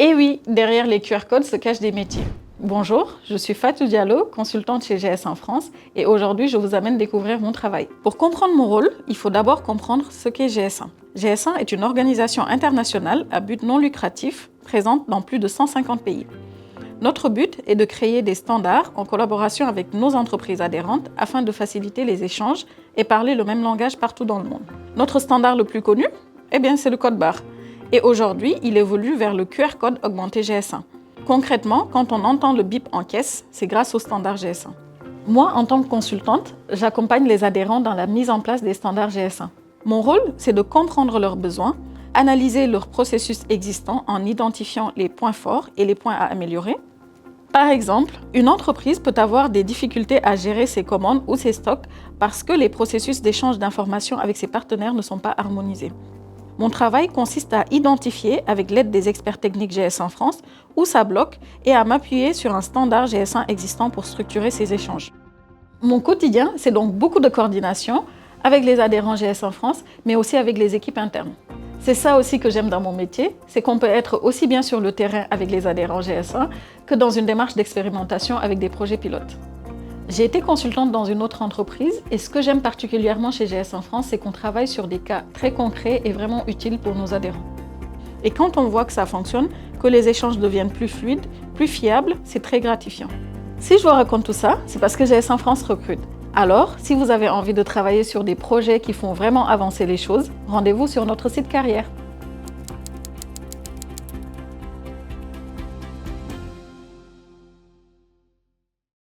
Et oui, derrière les QR codes se cachent des métiers. Bonjour, je suis Fatou Diallo, consultante chez GS1 France et aujourd'hui je vous amène découvrir mon travail. Pour comprendre mon rôle, il faut d'abord comprendre ce qu'est GS1. GS1 est une organisation internationale à but non lucratif présente dans plus de 150 pays. Notre but est de créer des standards en collaboration avec nos entreprises adhérentes afin de faciliter les échanges et parler le même langage partout dans le monde. Notre standard le plus connu, c'est le code barre. Et aujourd'hui, il évolue vers le QR code augmenté GS1. Concrètement, quand on entend le bip en caisse, c'est grâce au standard GS1. Moi, en tant que consultante, j'accompagne les adhérents dans la mise en place des standards GS1. Mon rôle, c'est de comprendre leurs besoins, analyser leurs processus existants en identifiant les points forts et les points à améliorer. Par exemple, une entreprise peut avoir des difficultés à gérer ses commandes ou ses stocks parce que les processus d'échange d'informations avec ses partenaires ne sont pas harmonisés. Mon travail consiste à identifier, avec l'aide des experts techniques GS1 France, où ça bloque et à m'appuyer sur un standard GS1 existant pour structurer ces échanges. Mon quotidien, c'est donc beaucoup de coordination avec les adhérents GS1 France, mais aussi avec les équipes internes. C'est ça aussi que j'aime dans mon métier, c'est qu'on peut être aussi bien sur le terrain avec les adhérents GS1 que dans une démarche d'expérimentation avec des projets pilotes. J'ai été consultante dans une autre entreprise et ce que j'aime particulièrement chez GS1 France, c'est qu'on travaille sur des cas très concrets et vraiment utiles pour nos adhérents. Et quand on voit que ça fonctionne, que les échanges deviennent plus fluides, plus fiables, c'est très gratifiant. Si je vous raconte tout ça, c'est parce que GS1 France recrute. Alors, si vous avez envie de travailler sur des projets qui font vraiment avancer les choses, rendez-vous sur notre site carrière.